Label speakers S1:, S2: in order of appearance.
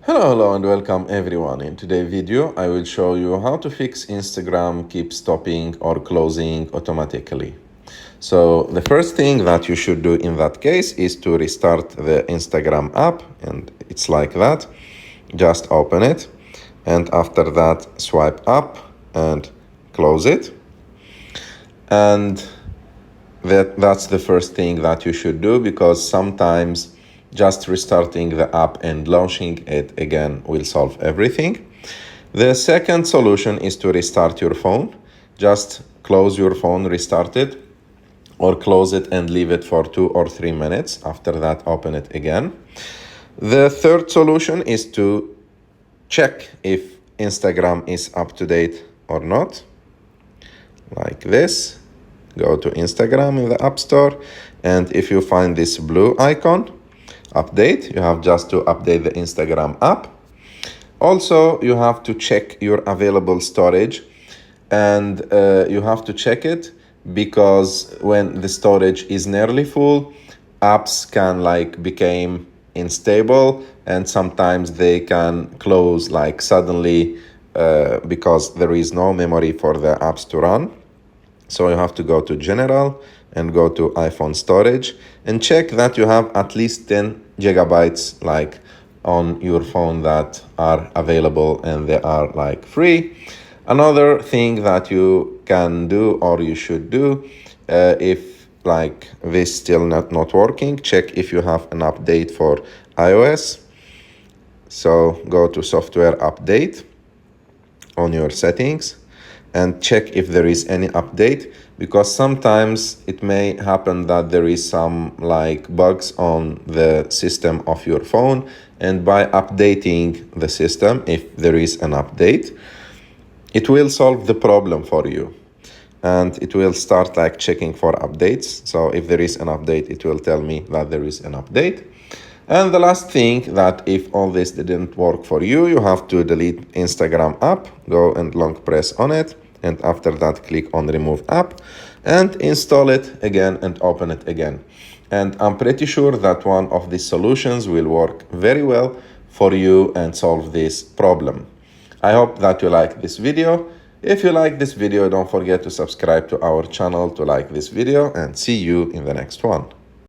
S1: Hello and welcome everyone. In today's video, I will show you how to fix Instagram keep stopping or closing automatically. So the first thing that you should do in that case is to restart the Instagram app, and it's like that. Just open it, and after that swipe up and close it. And that's the first thing that you should do, because sometimes just restarting the app and launching it again will solve everything. The second solution is to restart your phone. Just close your phone, restart it, or close it and leave it for 2 or 3 minutes. After that, open it again. The third solution is to check if Instagram is up to date or not. Like this. Go to Instagram in the App Store, and if you find this blue icon, update, you have just to update the Instagram app. Also, you have to check your available storage, and you have to check it because when the storage is nearly full, apps can become unstable, and sometimes they can close suddenly because there is no memory for the apps to run. So you have to go to General and go to iPhone storage and check that you have at least 10 gigabytes on your phone that are available and they are free. Another thing that you can do or you should do if this still not working, check if you have an update for iOS. So go to software update on your settings and check if there is any update, because sometimes it may happen that there is some bugs on the system of your phone, and by updating the system, if there is an update, it will solve the problem for you, and it will start checking for updates. So if there is an update, it will tell me that there is an update. And the last thing, that if all this didn't work for you, you have to delete Instagram app, go and long press on it, and after that click on remove app and install it again and open it again. And I'm pretty sure that one of these solutions will work very well for you and solve this problem. I hope that you like this video. If you like this video, don't forget to subscribe to our channel to like this video, and see you in the next one.